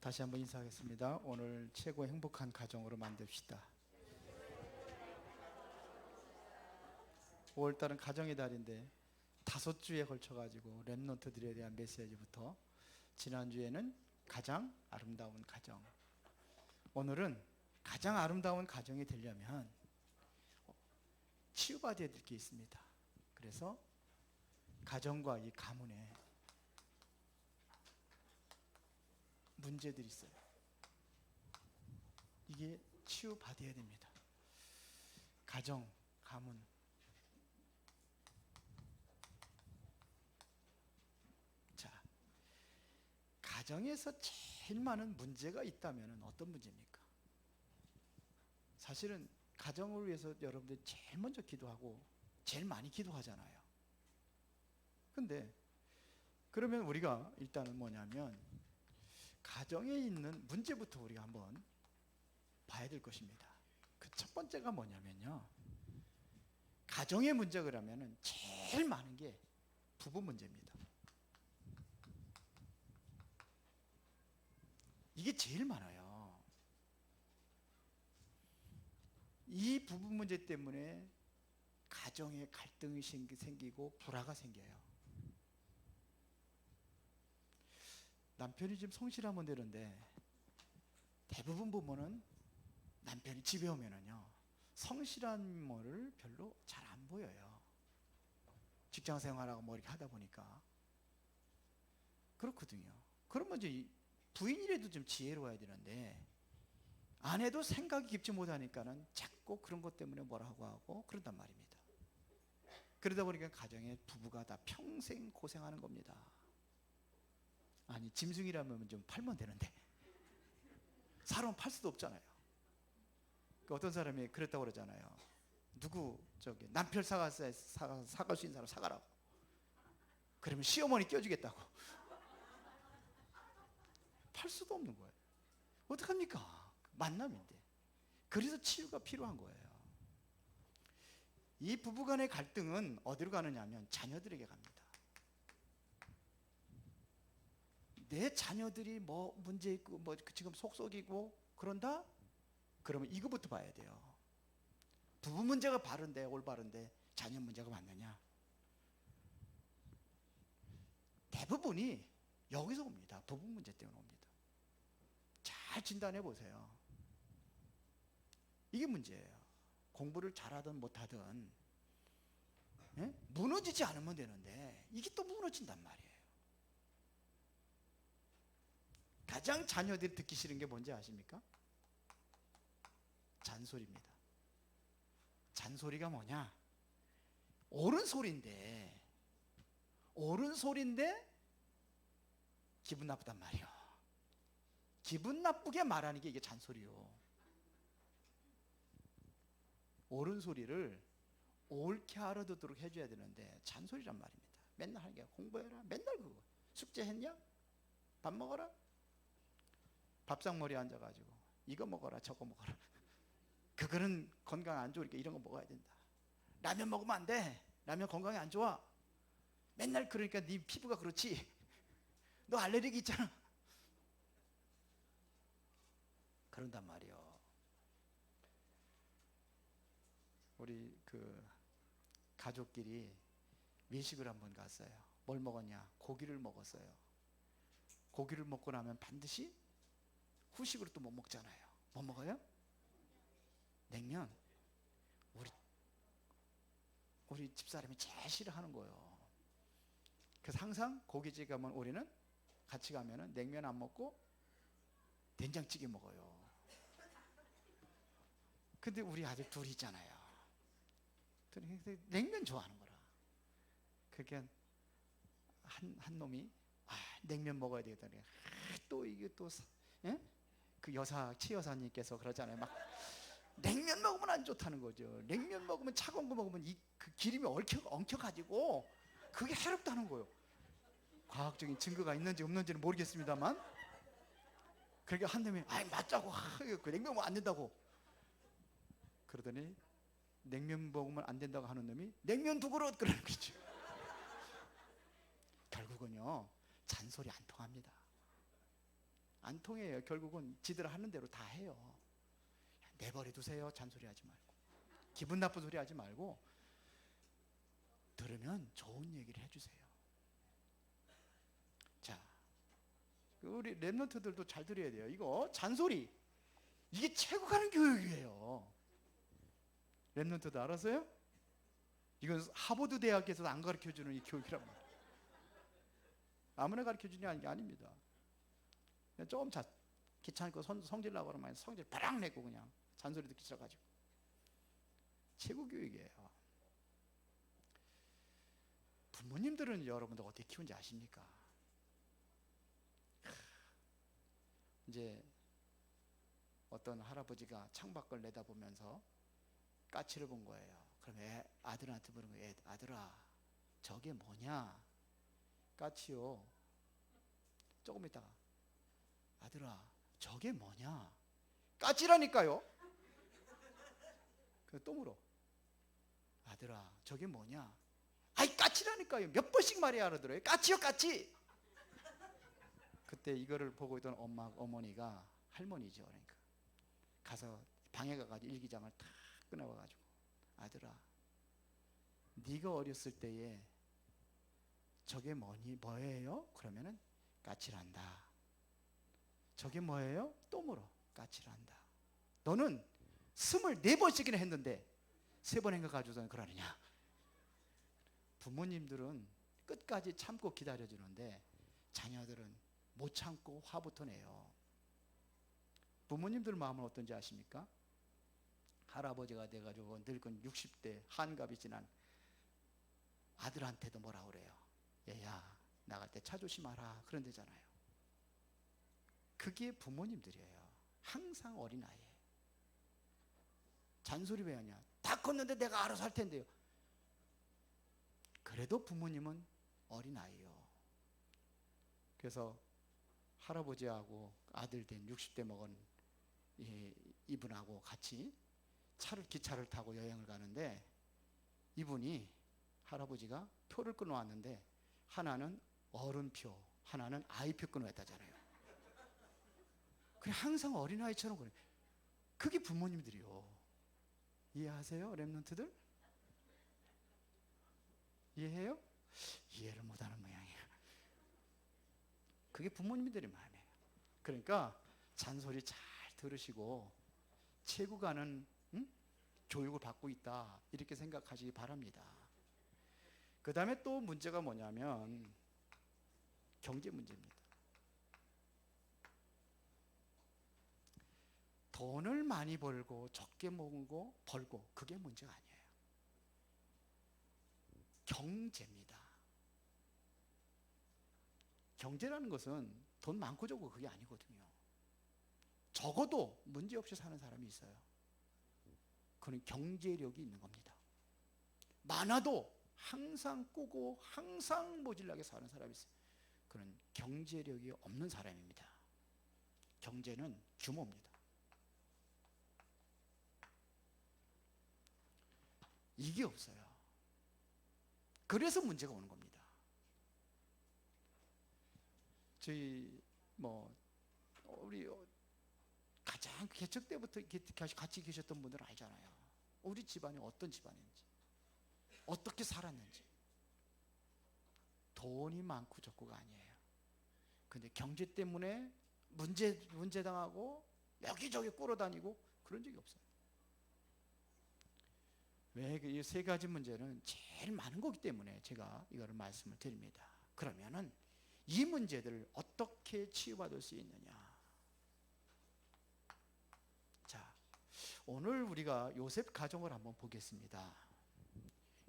다시 한번 인사하겠습니다. 오늘 최고 행복한 가정으로 만듭시다. 5월달은 가정의 달인데 5주에 걸쳐가지고 랩넌트들에 대한 메시지부터, 지난주에는 가장 아름다운 가정, 오늘은 가장 아름다운 가정이 되려면 치유받아야 될 게 있습니다. 그래서 가정과 이 가문에 문제들이 있어요. 이게 치유받아야 됩니다. 가정, 가문. 자, 가정에서 제일 많은 문제가 있다면 어떤 문제입니까? 사실은 가정을 위해서 여러분들이 제일 먼저 기도하고 제일 많이 기도하잖아요. 근데 그러면 우리가 일단은 뭐냐면 가정에 있는 문제부터 우리가 한번 봐야 될 것입니다. 그 첫 번째가 뭐냐면요, 가정의 문제 그러면은 제일 많은 게 부부 문제입니다. 이게 제일 많아요. 이 부부 문제 때문에 가정에 갈등이 생기고 불화가 생겨요. 남편이 지금 성실하면 되는데 대부분 부모는 남편이 집에 오면은요 성실한 모를 별로 잘 안 보여요. 직장 생활하고 뭐 이렇게 하다 보니까 그렇거든요. 그러면 이제 부인이라도 좀 지혜로워야 되는데 아내도 생각이 깊지 못하니까는 자꾸 그런 것 때문에 뭐라고 하고 그런단 말입니다. 그러다 보니까 가정에 부부가 다 평생 고생하는 겁니다. 아니, 짐승이라면 좀 팔면 되는데 사람은 팔 수도 없잖아요. 어떤 사람이 그랬다고 그러잖아요. 누구 남편 사갈 수 있는 사람 사가라고. 그러면 시어머니 껴주겠다고. 팔 수도 없는 거예요. 어떡합니까? 만남인데. 그래서 치유가 필요한 거예요. 이 부부간의 갈등은 어디로 가느냐 하면 자녀들에게 갑니다. 내 자녀들이 뭐 문제 있고 뭐 지금 속썩이고 그런다? 그러면 이거부터 봐야 돼요. 부부 문제가 바른데, 올바른데 자녀 문제가 맞느냐? 대부분이 여기서 옵니다. 부부 문제 때문에 옵니다. 잘 진단해 보세요. 이게 문제예요. 공부를 잘하든 못하든 무너지지 않으면 되는데 이게 또 무너진단 말이에요. 가장 자녀들이 듣기 싫은 게 뭔지 아십니까? 잔소리입니다. 잔소리가 뭐냐? 옳은 소리인데 기분 나쁘단 말이에요. 기분 나쁘게 말하는 게 이게 잔소리요. 옳은 소리를 옳게 알아듣도록 해줘야 되는데 잔소리란 말입니다. 맨날 하는 게 공부해라, 맨날 그거. 숙제했냐? 밥 먹어라? 밥상머리에 앉아가지고 이거 먹어라 저거 먹어라. 그거는 건강 안 좋으니까 이런 거 먹어야 된다. 라면 먹으면 안 돼. 라면 건강에 안 좋아. 맨날 그러니까 네 피부가 그렇지. 너 알레르기 있잖아. 그런단 말이요. 우리 가족끼리 외식을 한번 갔어요. 뭘 먹었냐? 고기를 먹었어요. 고기를 먹고 나면 반드시 후식으로 또 뭐 먹잖아요. 뭐 먹어요? 냉면. 우리 집사람이 제일 싫어하는 거예요. 그래서 항상 고깃집 가면 우리는 같이 가면은 냉면 안 먹고 된장찌개 먹어요. 근데 우리 아들 둘이 있잖아요. 냉면 좋아하는 거라. 그러니까 한 놈이 냉면 먹어야 되겠다. 또 이게 또 그 최 여사님께서 그러잖아요. 막 냉면 먹으면 안 좋다는 거죠. 냉면 먹으면 차가운 거 먹으면 그 기름이 엉켜가지고 그게 해롭다는 거예요. 과학적인 증거가 있는지 없는지는 모르겠습니다만, 그러니까 한 놈이 맞자고 그 냉면 먹으면 안 된다고 그러더니 냉면 먹으면 안 된다고 하는 놈이 냉면 두 그릇 그러는 거죠. 결국은요 잔소리 안 통합니다. 안 통해요. 결국은 지들 하는 대로 다 해요. 내버려 두세요. 잔소리하지 말고, 기분 나쁜 소리 하지 말고, 들으면 좋은 얘기를 해주세요. 자, 우리 랩런트들도 잘 들어야 돼요. 이거 잔소리, 이게 최고 가는 교육이에요. 랩런트도 알았어요? 이건 하버드 대학에서도 안 가르쳐주는 이 교육이란 말이에요. 아무나 가르쳐주는 게 아닙니다. 조금 귀찮고 성질 나고 그러면 성질 바락 내고 그냥 잔소리 듣기 싫어가지고. 최고 교육이에요. 부모님들은 여러분들 어떻게 키운지 아십니까? 이제 어떤 할아버지가 창밖을 내다보면서 까치를 본 거예요. 그럼 아들한테 물은 거예요. 아들아, 저게 뭐냐? 까치요. 조금 있다가, 아들아, 저게 뭐냐? 까치라니까요. 그 또 물어. 아들아, 저게 뭐냐? 아이, 까치라니까요. 몇 번씩 말해야 알아들어요. 까치요, 까치. 그때 이거를 보고 있던 어머니가, 할머니죠, 그러니까 가서 방에 가가지고 일기장을 탁 꺼내와가지고, 아들아, 네가 어렸을 때에 저게 뭐예요? 그러면은 까치란다. 저게 뭐예요? 또 물어. 까치란다. 너는 24번씩이나 했는데 3번 한 거 가지고서는 그러느냐? 부모님들은 끝까지 참고 기다려주는데 자녀들은 못 참고 화부터 내요. 부모님들 마음은 어떤지 아십니까? 할아버지가 돼가지고 늙은 60대 한갑이 지난 아들한테도 뭐라 그래요? 얘야, 나갈 때 차 조심하라, 그런 데잖아요. 그게 부모님들이에요. 항상 어린아이예요. 잔소리 왜 하냐? 다 컸는데 내가 알아서 할 텐데요. 그래도 부모님은 어린아이요. 그래서 할아버지하고 아들 된 60대 먹은 이분하고 같이 기차를 타고 여행을 가는데, 이분이, 할아버지가 표를 끊어왔는데 하나는 어른표, 하나는 아이표 끊어왔다잖아요. 그냥 항상 어린아이처럼 그래. 그게 부모님들이요. 이해하세요, 랩런트들? 이해해요? 이해를 못하는 모양이에요. 그게 부모님들의 마음이에요. 그러니까 잔소리 잘 들으시고 최고 가는 교육을 받고 있다, 이렇게 생각하시기 바랍니다. 그 다음에 또 문제가 뭐냐면 경제 문제입니다. 돈을 많이 벌고 적게 벌고 그게 문제가 아니에요. 경제입니다. 경제라는 것은 돈 많고 적고 그게 아니거든요. 적어도 문제없이 사는 사람이 있어요. 그건 경제력이 있는 겁니다. 많아도 항상 꾸고 항상 모질라게 사는 사람이 있어요. 그는 경제력이 없는 사람입니다. 경제는 규모입니다. 이게 없어요. 그래서 문제가 오는 겁니다. 우리 가장 개척 때부터 같이 계셨던 분들은 알잖아요. 우리 집안이 어떤 집안인지, 어떻게 살았는지. 돈이 많고 적고가 아니에요. 근데 경제 때문에 문제 당하고 여기저기 끌어다니고 그런 적이 없어요. 왜? 이 세 가지 문제는 제일 많은 거기 때문에 제가 이거를 말씀을 드립니다. 그러면은 이 문제들을 어떻게 치유받을 수 있느냐? 자, 오늘 우리가 요셉 가정을 한번 보겠습니다.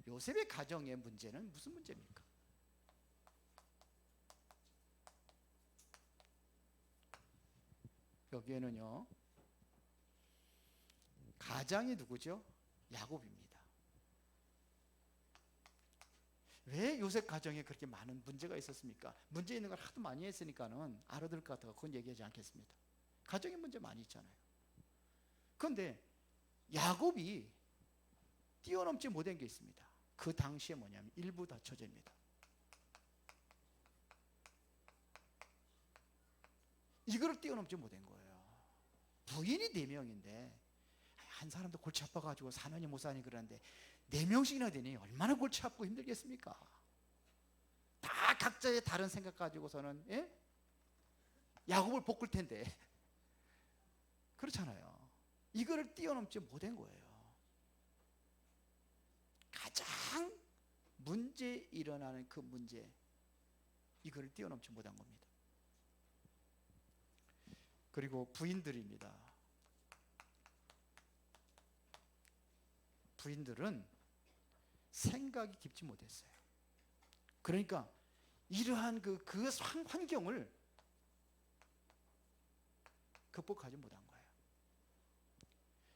요셉의 가정의 문제는 무슨 문제입니까? 여기에는요, 가장이 누구죠? 야곱입니다. 왜 요셉 가정에 그렇게 많은 문제가 있었습니까? 문제 있는 걸 하도 많이 했으니까는 알아들 것 같아서 그건 얘기하지 않겠습니다. 가정의 문제 많이 있잖아요. 그런데 야곱이 뛰어넘지 못한 게 있습니다. 그 당시에 뭐냐면 일부다처제입니다. 이거를 뛰어넘지 못한 거예요. 부인이 4명인데 한 사람도 골치 아파가지고 사느니 못 사니 그러는데 4명씩이나 되니 얼마나 골치 아프고 힘들겠습니까? 다 각자의 다른 생각 가지고서는 야곱을 볶을 텐데 그렇잖아요. 이거를 뛰어넘지 못한 거예요. 가장 문제 일어나는 그 문제, 이거를 뛰어넘지 못한 겁니다. 그리고 부인들입니다. 부인들은 생각이 깊지 못했어요. 그러니까 이러한 그 환경을 극복하지 못한 거예요.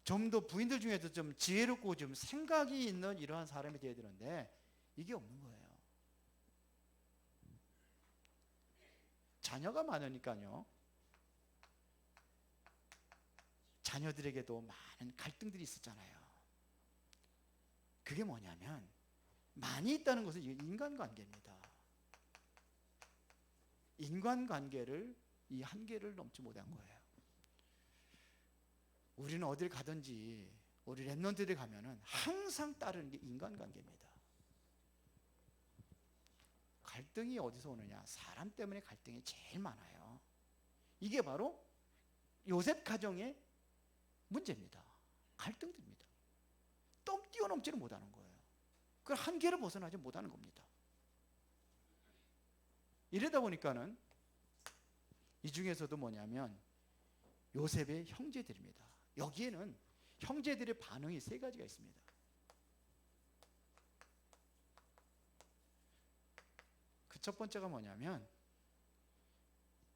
좀 더 부인들 중에도 좀 지혜롭고 좀 생각이 있는 이러한 사람이 되어야 되는데 이게 없는 거예요. 자녀가 많으니까요. 자녀들에게도 많은 갈등들이 있었잖아요. 그게 뭐냐면 많이 있다는 것은 인간관계입니다. 인간관계를 이 한계를 넘지 못한 거예요. 우리는 어딜 가든지 우리 랩런트들이 가면은 항상 따르는 게 인간관계입니다. 갈등이 어디서 오느냐? 사람 때문에 갈등이 제일 많아요. 이게 바로 요셉 가정의 문제입니다. 갈등들입니다. 뛰어넘지를 못하는 거예요. 그 한계를 벗어나지 못하는 겁니다. 이러다 보니까는 이 중에서도 뭐냐면 요셉의 형제들입니다. 여기에는 형제들의 반응이 3가지가 있습니다. 그 첫 번째가 뭐냐면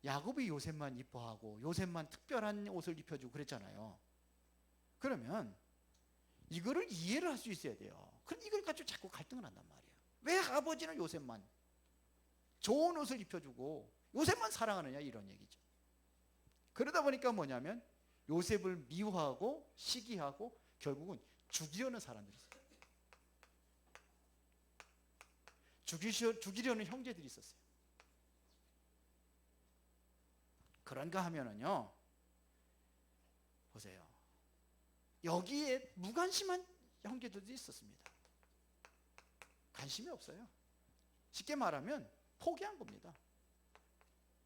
야곱이 요셉만 이뻐하고 요셉만 특별한 옷을 입혀주고 그랬잖아요. 그러면 이거를 이해를 할 수 있어야 돼요. 그럼 이걸 가지고 자꾸 갈등을 한단 말이에요. 왜 아버지는 요셉만 좋은 옷을 입혀주고 요셉만 사랑하느냐, 이런 얘기죠. 그러다 보니까 뭐냐면 요셉을 미워하고 시기하고 결국은 죽이려는 사람들이 있어요. 죽이려는 형제들이 있었어요. 그런가 하면은요, 보세요. 여기에 무관심한 형제들도 있었습니다. 관심이 없어요. 쉽게 말하면 포기한 겁니다.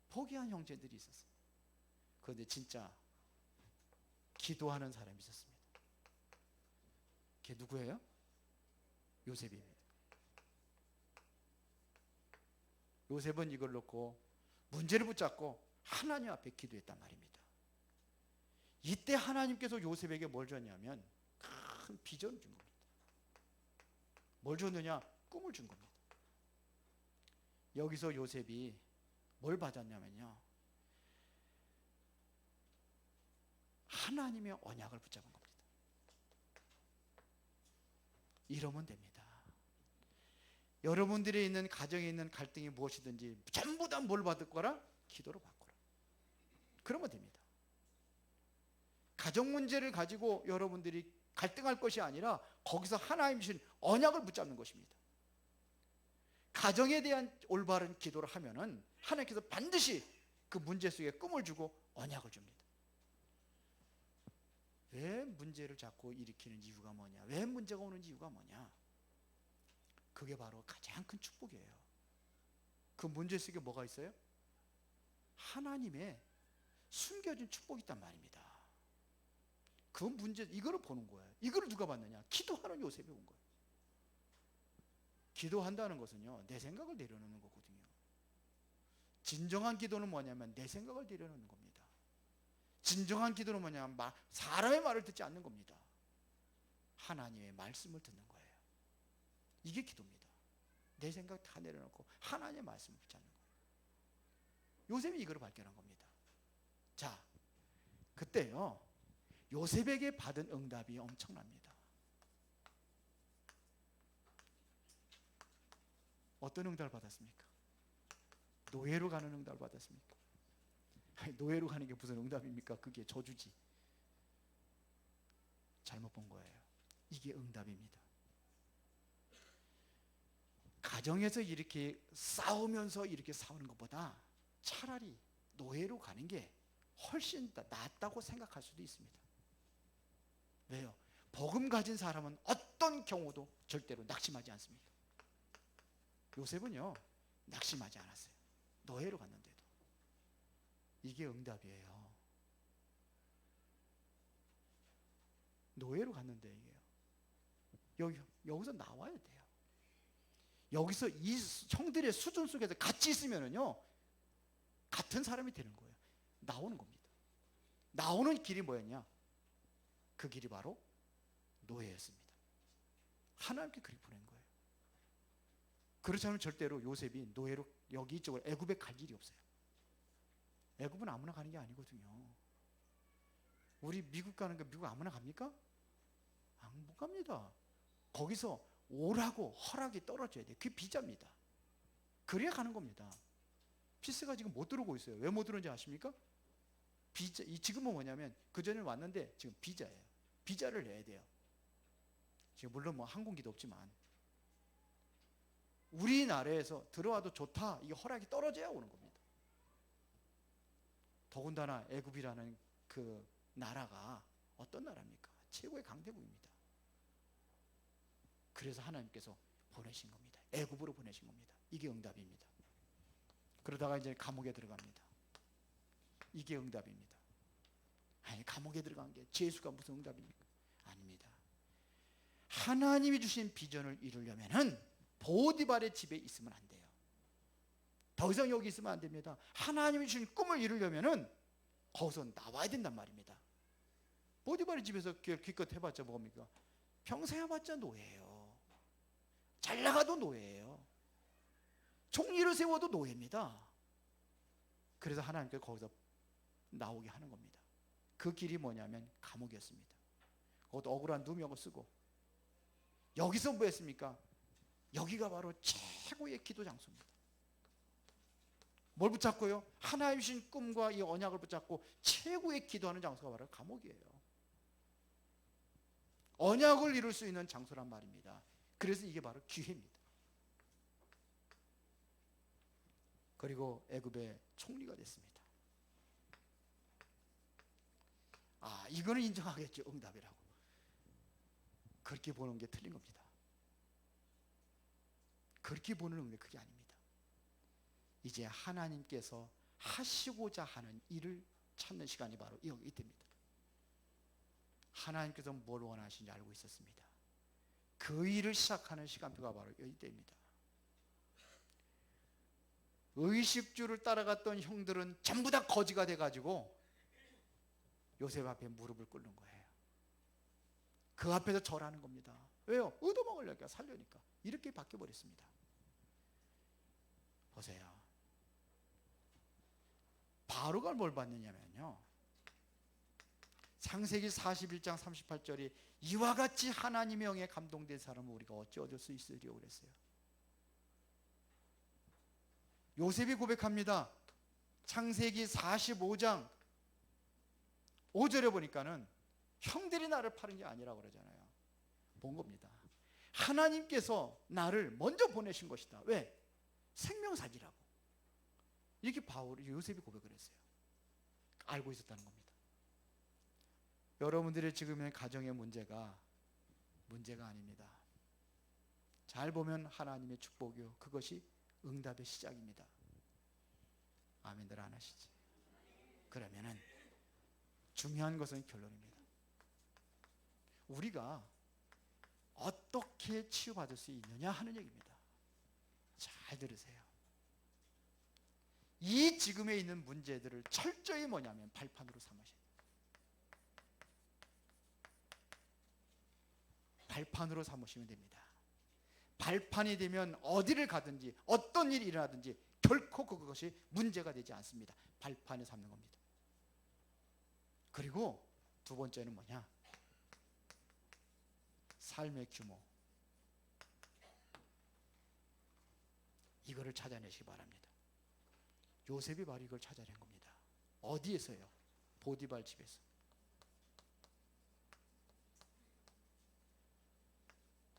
포기한 형제들이 있었어요. 그런데 진짜 기도하는 사람이 있었습니다. 그게 누구예요? 요셉입니다. 요셉은 이걸 놓고 문제를 붙잡고 하나님 앞에 기도했단 말입니다. 이때 하나님께서 요셉에게 뭘 줬냐면 큰 비전을 준 겁니다. 뭘 줬느냐? 꿈을 준 겁니다. 여기서 요셉이 뭘 받았냐면요, 하나님의 언약을 붙잡은 겁니다. 이러면 됩니다. 여러분들이 있는 가정에 있는 갈등이 무엇이든지 전부 다 뭘 받을 거라? 기도로 바꾸라. 그러면 됩니다. 가정 문제를 가지고 여러분들이 갈등할 것이 아니라 거기서 하나님 주신 언약을 붙잡는 것입니다. 가정에 대한 올바른 기도를 하면은 하나님께서 반드시 그 문제 속에 꿈을 주고 언약을 줍니다. 왜 문제를 자꾸 일으키는 이유가 뭐냐? 왜 문제가 오는 이유가 뭐냐? 그게 바로 가장 큰 축복이에요. 그 문제 속에 뭐가 있어요? 하나님의 숨겨진 축복이 있단 말입니다. 그 문제, 이거를 보는 거예요. 이거를 누가 봤느냐? 기도하는 요셉이 본 거예요. 기도한다는 것은요, 내 생각을 내려놓는 거거든요. 진정한 기도는 뭐냐면 내 생각을 내려놓는 겁니다. 진정한 기도는 뭐냐면 사람의 말을 듣지 않는 겁니다. 하나님의 말씀을 듣는 거예요. 이게 기도입니다. 내 생각 다 내려놓고 하나님의 말씀을 붙잡는 거예요. 요셉이 이걸 발견한 겁니다. 자, 그때요, 요셉에게 받은 응답이 엄청납니다. 어떤 응답을 받았습니까? 노예로 가는 응답을 받았습니까? 아니, 노예로 가는 게 무슨 응답입니까? 그게 저주지. 잘못 본 거예요. 이게 응답입니다. 가정에서 이렇게 싸우면서 이렇게 싸우는 것보다 차라리 노예로 가는 게 훨씬 더 낫다고 생각할 수도 있습니다. 왜요? 복음 가진 사람은 어떤 경우도 절대로 낙심하지 않습니다. 요셉은요, 낙심하지 않았어요. 노예로 갔는데도. 이게 응답이에요. 노예로 갔는데 이게요. 여기서 나와야 돼요. 여기서 이 형들의 수준 속에서 같이 있으면은요, 같은 사람이 되는 거예요. 나오는 겁니다. 나오는 길이 뭐였냐? 그 길이 바로 노예였습니다. 하나님께 그렇게 보낸 거예요. 그렇지 않으면 절대로 요셉이 노예로 여기 이쪽으로 애굽에 갈 일이 없어요. 애굽은 아무나 가는 게 아니거든요. 우리 미국 가는 거 미국 아무나 갑니까? 못 갑니다. 거기서 오라고 허락이 떨어져야 돼요. 그게 비자입니다. 그래야 가는 겁니다. 피스가 지금 못 들어오고 있어요. 왜 못 들어오는지 아십니까? 비자, 지금은 뭐냐면 그 전에 왔는데 지금 비자예요. 비자를 내야 돼요. 지금 물론 뭐 항공기도 없지만 우리나라에서 들어와도 좋다, 이게 허락이 떨어져야 오는 겁니다. 더군다나 애굽이라는 그 나라가 어떤 나라입니까? 최고의 강대국입니다. 그래서 하나님께서 보내신 겁니다. 애굽으로 보내신 겁니다. 이게 응답입니다. 그러다가 이제 감옥에 들어갑니다. 이게 응답입니다. 아니, 감옥에 들어간 게 죄수가 무슨 응답입니까? 아닙니다. 하나님이 주신 비전을 이루려면은 보디발의 집에 있으면 안 돼요. 더 이상 여기 있으면 안 됩니다. 하나님이 주신 꿈을 이루려면은 거기서 나와야 된단 말입니다. 보디발의 집에서 기껏 해봤자 뭡니까? 평생 해봤자 노예예요. 잘 나가도 노예예요. 총리를 세워도 노예입니다. 그래서 하나님께서 거기서 나오게 하는 겁니다. 그 길이 뭐냐면 감옥이었습니다. 그것도 억울한 누명을 쓰고. 여기서 뭐 했습니까? 여기가 바로 최고의 기도 장소입니다. 뭘 붙잡고요? 하나님 주신 꿈과 이 언약을 붙잡고 최고의 기도하는 장소가 바로 감옥이에요. 언약을 이룰 수 있는 장소란 말입니다. 그래서 이게 바로 기회입니다. 그리고 애굽의 총리가 됐습니다. 이거는 인정하겠죠. 응답이라고. 그렇게 보는 게 틀린 겁니다. 그렇게 보는 응답이 그게 아닙니다. 이제 하나님께서 하시고자 하는 일을 찾는 시간이 바로 이때입니다. 하나님께서 뭘 원하시는지 알고 있었습니다. 그 일을 시작하는 시간표가 바로 이때입니다. 의식주를 따라갔던 형들은 전부 다 거지가 돼가지고 요셉 앞에 무릎을 꿇는 거예요. 그 앞에서 절하는 겁니다. 왜요? 얻어먹으려니까, 살려니까. 이렇게 바뀌어버렸습니다. 보세요. 바로가 뭘 받느냐면요, 창세기 41장 38절이 이와 같이 하나님의 영에 감동된 사람은 우리가 어찌 얻을 수 있으리요 그랬어요. 요셉이 고백합니다. 창세기 45장 5절에 보니까는 형들이 나를 파는 게 아니라고 그러잖아요. 본 겁니다. 하나님께서 나를 먼저 보내신 것이다. 왜? 생명사지라고. 이렇게 요셉이 고백을 했어요. 알고 있었다는 겁니다. 여러분들의 지금의 가정의 문제가 아닙니다. 잘 보면 하나님의 축복이요, 그것이 응답의 시작입니다. 아멘들 안 하시지? 그러면은 중요한 것은 결론입니다. 우리가 어떻게 치유받을 수 있느냐 하는 얘기입니다. 잘 들으세요. 이 지금에 있는 문제들을 철저히 뭐냐면 발판으로 삼으셔야 돼요. 발판으로 삼으시면 됩니다. 발판이 되면 어디를 가든지 어떤 일이 일어나든지 결코 그것이 문제가 되지 않습니다. 발판에 삼는 겁니다. 그리고 두 번째는 뭐냐? 삶의 규모. 이거를 찾아내시기 바랍니다. 요셉이 바로 이걸 찾아낸 겁니다. 어디에서요? 보디발 집에서.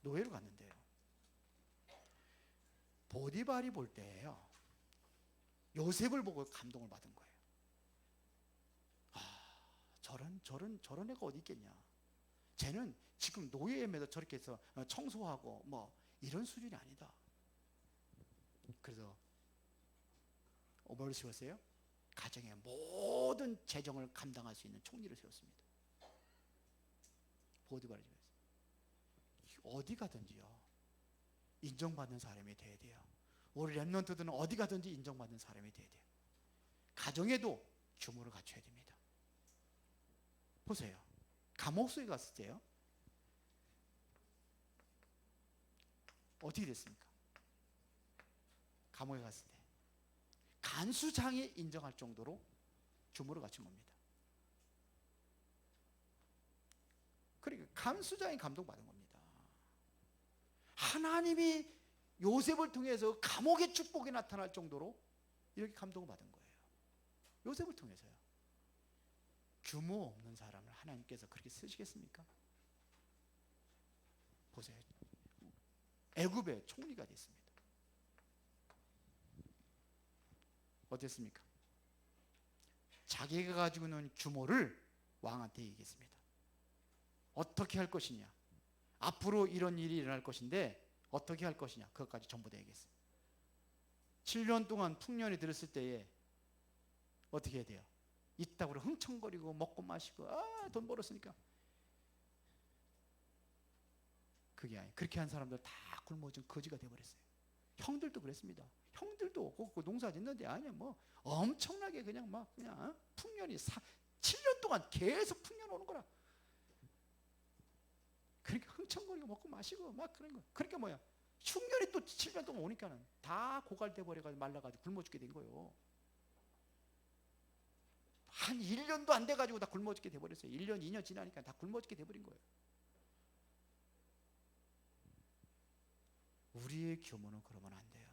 노예로 갔는데요, 보디발이 볼 때예요, 요셉을 보고 감동을 받은 거예요. 저런 애가 어디 있겠냐. 쟤는 지금 노예에 매여 저렇게 해서 청소하고 뭐 이런 수준이 아니다. 그래서 뭘 세웠어요? 가정의 모든 재정을 감당할 수 있는 총리를 세웠습니다. 보디발을 세웠어요. 어디 가든지요, 인정받는 사람이 돼야 돼요. 우리 랩런트들은 어디 가든지 인정받는 사람이 돼야 돼요. 가정에도 규모를 갖춰야 됩니다. 보세요. 감옥 속에 갔을 때요, 어떻게 됐습니까? 감옥에 갔을 때 간수장이 인정할 정도로 규모를 갖춘 겁니다. 그러니까 간수장이 감동받은 겁니다. 하나님이 요셉을 통해서 감옥의 축복이 나타날 정도로 이렇게 감동을 받은 거예요. 요셉을 통해서요. 규모 없는 사람을 하나님께서 그렇게 쓰시겠습니까? 보세요. 애굽의 총리가 됐습니다. 어땠습니까? 자기가 가지고 있는 규모를 왕한테 얘기했습니다. 어떻게 할 것이냐, 앞으로 이런 일이 일어날 것인데 어떻게 할 것이냐, 그것까지 전부 다 얘기했어요. 7년 동안 풍년이 들었을 때에 어떻게 해야 돼요? 이따구로 흥청거리고 먹고 마시고 돈 벌었으니까. 그게 아니에요. 그렇게 한 사람들 다 굶어진 거지가 돼버렸어요. 형들도 그랬습니다. 형들도 그 농사 짓는데 아니야 뭐 엄청나게 그냥 막 그냥 풍년이 7년 동안 계속 풍년 오는 거라. 그러니까 흥청거리고 먹고 마시고 막 그런 거. 그러니까 뭐야, 흉년이 또 7년 동안 오니까는 다 고갈돼 버려가지고 말라가지고 굶어 죽게 된 거예요. 한 1년도 안 돼가지고 다 굶어 죽게 돼버렸어요. 1년 2년 지나니까 다 굶어 죽게 돼버린 거예요. 우리의 규모는 그러면 안 돼요.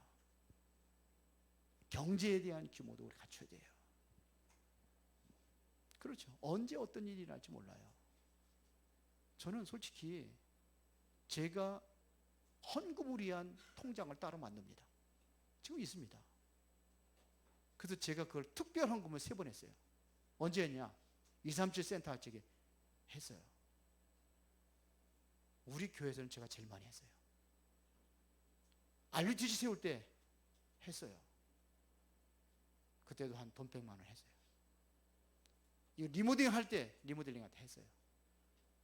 경제에 대한 규모도 우리 갖춰야 돼요. 그렇죠. 언제 어떤 일이 날지 몰라요. 저는 솔직히 제가 헌금을 위한 통장을 따로 만듭니다. 지금 있습니다. 그래서 제가 그걸 특별 헌금을 3번 했어요. 언제 했냐? 237 센터 할 적에 했어요. 우리 교회에서는 제가 제일 많이 했어요. RUTC 세울 때 했어요. 그때도 한 돈 100만 원 했어요. 이거 리모델링 할 때 리모델링한테 했어요.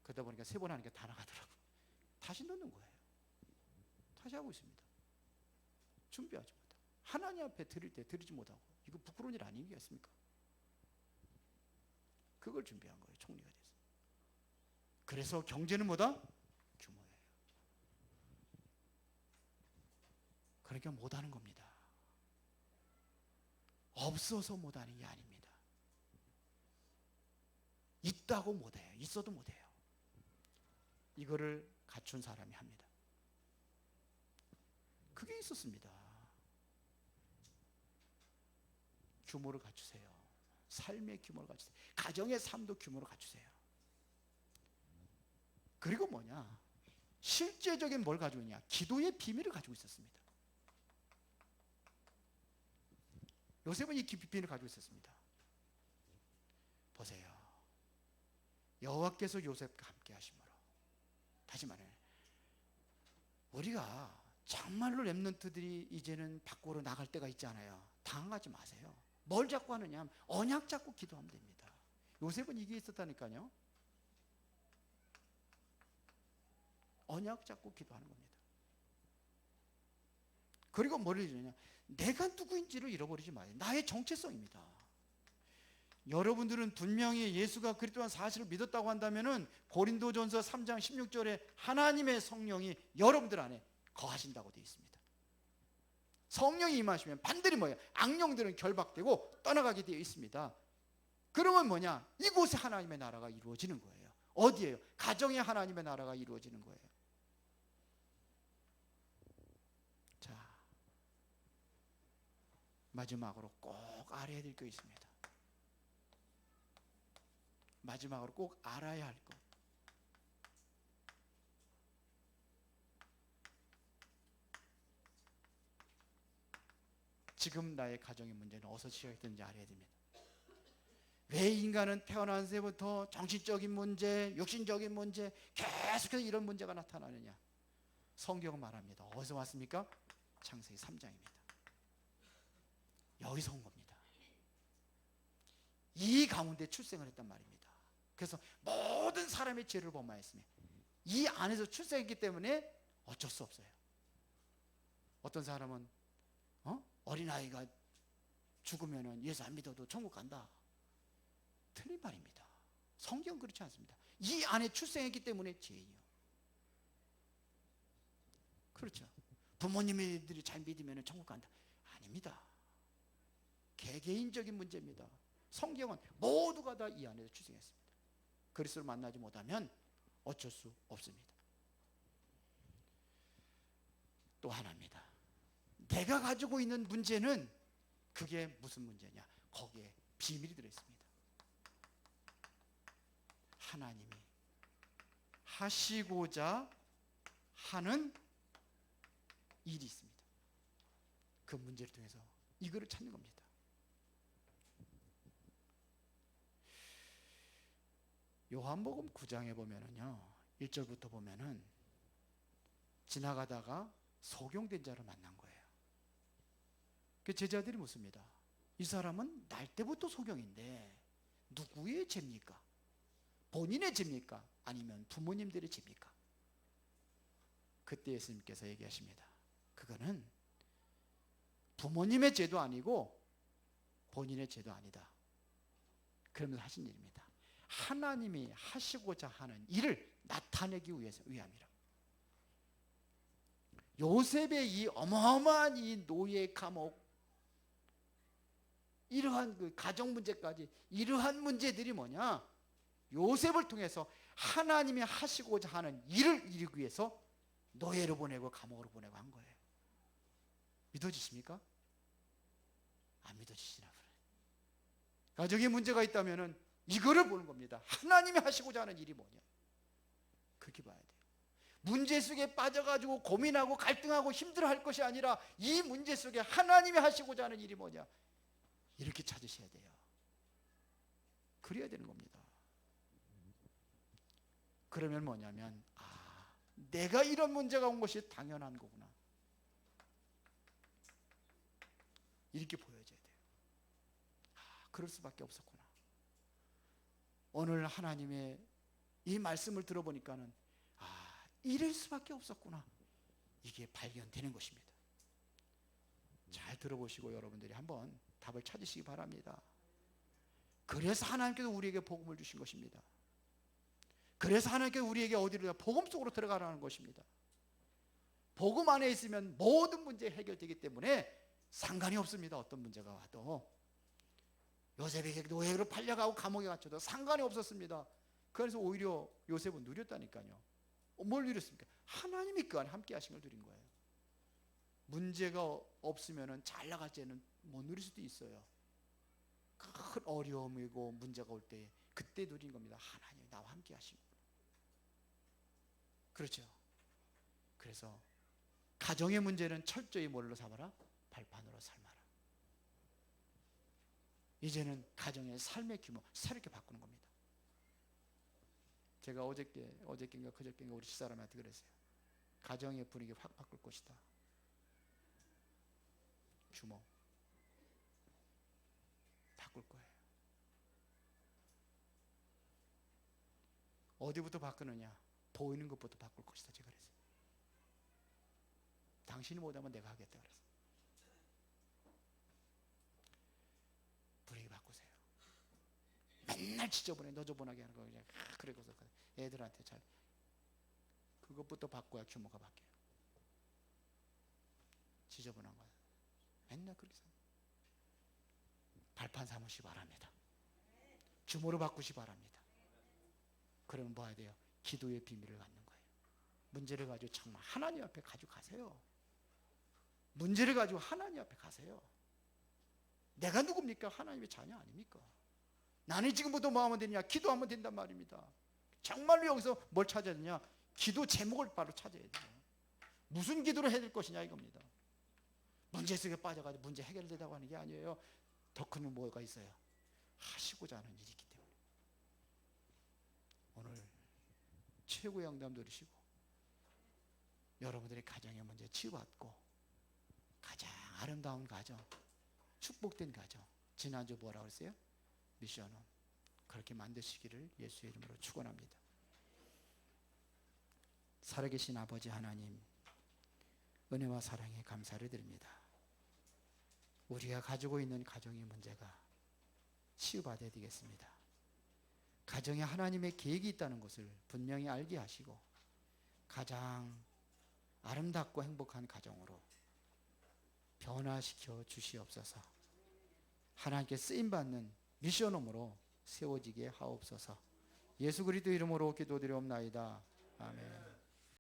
그러다 보니까 3번 하니까 다 나가더라고. 다시 넣는 거예요. 다시 하고 있습니다. 준비하지 못하고 하나님 앞에 드릴 때 드리지 못하고 이거 부끄러운 일 아니겠습니까? 그걸 준비한 거예요. 총리가 돼서. 그래서 경제는 뭐다? 규모예요. 그러니까 못하는 겁니다. 없어서 못하는 게 아닙니다. 있다고 못해요. 있어도 못해요. 이거를 갖춘 사람이 합니다. 그게 있었습니다. 규모를 갖추세요. 삶의 규모를 갖추세요. 가정의 삶도 규모를 갖추세요. 그리고 뭐냐? 실제적인 뭘 가지고 있냐? 기도의 비밀을 가지고 있었습니다. 요셉은 이 비밀을 가지고 있었습니다. 보세요. 여호와께서 요셉과 함께 하심으로. 다시 말해, 우리가 정말로 렘넌트들이 이제는 밖으로 나갈 때가 있잖아요. 당황하지 마세요. 뭘 잡고 하느냐 하면 언약 잡고 기도하면 됩니다. 요셉은 이게 있었다니까요. 언약 잡고 기도하는 겁니다. 그리고 뭘 해주느냐, 내가 누구인지를 잃어버리지 마요. 나의 정체성입니다. 여러분들은 분명히 예수가 그리스도한 사실을 믿었다고 한다면은 고린도전서 3장 16절에 하나님의 성령이 여러분들 안에 거하신다고 되어 있습니다. 성령이 임하시면 반드시 뭐예요? 악령들은 결박되고 떠나가게 되어 있습니다. 그러면 뭐냐? 이곳에 하나님의 나라가 이루어지는 거예요. 어디예요? 가정에 하나님의 나라가 이루어지는 거예요. 자, 마지막으로 꼭 알아야 될 게 있습니다. 마지막으로 꼭 알아야 할 것. 지금 나의 가정의 문제는 어디서 시작했는지 알아야 됩니다. 왜 인간은 태어난 새부터 정신적인 문제, 육신적인 문제, 계속해서 이런 문제가 나타나느냐? 성경은 말합니다. 어디서 왔습니까? 창세기 3장입니다. 여기서 온 겁니다. 이 가운데 출생을 했단 말입니다. 그래서 모든 사람의 죄를 범하였으며 이 안에서 출생했기 때문에 어쩔 수 없어요. 어떤 사람은 어린아이가 죽으면 예수 안 믿어도 천국 간다. 틀린 말입니다. 성경은 그렇지 않습니다. 이 안에 출생했기 때문에 죄인이요. 그렇죠. 부모님들이 잘 믿으면 천국 간다. 아닙니다. 개개인적인 문제입니다. 성경은 모두가 다 이 안에서 출생했습니다. 그리스도를 만나지 못하면 어쩔 수 없습니다. 또 하나입니다. 내가 가지고 있는 문제는 그게 무슨 문제냐? 거기에 비밀이 들어있습니다. 하나님이 하시고자 하는 일이 있습니다. 그 문제를 통해서 이거를 찾는 겁니다. 요한복음 9장에 보면은요, 1절부터 보면은 지나가다가 소경된 자를 만난 거예요. 그 제자들이 묻습니다. 이 사람은 날 때부터 소경인데 누구의 죄입니까? 본인의 죄입니까? 아니면 부모님들의 죄입니까? 그때 예수님께서 얘기하십니다. 그거는 부모님의 죄도 아니고 본인의 죄도 아니다. 그러면서 하신 일입니다. 하나님이 하시고자 하는 일을 나타내기 위함이라. 요셉의 이 어마어마한 이 노예 감옥, 이러한 그 가정 문제까지, 이러한 문제들이 뭐냐? 요셉을 통해서 하나님이 하시고자 하는 일을 이루기 위해서 노예로 보내고 감옥으로 보내고 한 거예요. 믿어지십니까? 안 믿어지시나 보네. 가정에 문제가 있다면은 이거를 보는 겁니다. 하나님이 하시고자 하는 일이 뭐냐? 그렇게 봐야 돼요. 문제 속에 빠져가지고 고민하고 갈등하고 힘들어할 것이 아니라 이 문제 속에 하나님이 하시고자 하는 일이 뭐냐? 이렇게 찾으셔야 돼요. 그래야 되는 겁니다. 그러면 뭐냐면, 내가 이런 문제가 온 것이 당연한 거구나. 이렇게 보여져야 돼요. 그럴 수밖에 없었구나. 오늘 하나님의 이 말씀을 들어보니까는 이럴 수밖에 없었구나. 이게 발견되는 것입니다. 잘 들어보시고 여러분들이 한번 답을 찾으시기 바랍니다. 그래서 하나님께서 우리에게 복음을 주신 것입니다. 그래서 하나님께서 우리에게 어디로 복음 속으로 들어가라는 것입니다. 복음 안에 있으면 모든 문제 해결되기 때문에 상관이 없습니다. 어떤 문제가 와도. 요셉에게 노예로 팔려가고 감옥에 갇혀도 상관이 없었습니다. 그래서 오히려 요셉은 누렸다니까요. 뭘 누렸습니까? 하나님이 그 안에 함께 하신 걸 누린 거예요. 문제가 없으면 잘 나갈 때는 못 누릴 수도 있어요. 큰 어려움이고 문제가 올 때 그때 누린 겁니다. 하나님이 나와 함께 하시고. 그렇죠. 그래서 가정의 문제는 철저히 뭘로 삼아라? 발판으로 삶아라. 이제는 가정의 삶의 규모 새롭게 바꾸는 겁니다. 제가 어저께인가 그저께인가 우리 집사람한테 그랬어요. 가정의 분위기 확 바꿀 것이다. 규모 바꿀 거예요. 어디부터 바꾸느냐? 보이는 것부터 바꿀 것이다. 제가 그랬어요. 당신이 못하면 내가 하겠다 그랬어요. 분위기 바꾸세요. 맨날 지저분해 너저분하게 하는 거 그냥 그래서 애들한테 잘 그것부터 바꿔야 규모가 바뀌어요. 지저분한 거 맨날 그렇게 발판 삼으시 바랍니다. 규모로 바꾸시 바랍니다. 그러면 뭐 해야 돼요? 기도의 비밀을 갖는 거예요. 문제를 가지고 정말 하나님 앞에 가지고 가세요. 문제를 가지고 하나님 앞에 가세요. 내가 누굽니까? 하나님의 자녀 아닙니까? 나는 지금부터 뭐 하면 되냐? 기도하면 된단 말입니다. 정말로 여기서 뭘 찾아야 되냐? 기도 제목을 바로 찾아야 돼요. 무슨 기도를 해야 될 것이냐 이겁니다. 문제 속에 빠져가지고 문제 해결되다고 하는 게 아니에요. 더 큰 뭐가 있어요? 하시고자 하는 일이 있기 때문에 오늘 최고의 응답 누리시고 여러분들의 가정의 문제 치유받고 가장 아름다운 가정, 축복된 가정, 지난주 뭐라고 했어요? 미션홈. 그렇게 만드시기를 예수의 이름으로 축원합니다. 살아계신 아버지 하나님, 은혜와 사랑에 감사를 드립니다. 우리가 가지고 있는 가정의 문제가 치유받아야 되겠습니다. 가정에 하나님의 계획이 있다는 것을 분명히 알게 하시고 가장 아름답고 행복한 가정으로 변화시켜 주시옵소서. 하나님께 쓰임받는 미션홈으로 세워지게 하옵소서. 예수 그리스도 이름으로 기도드리옵나이다. 아멘.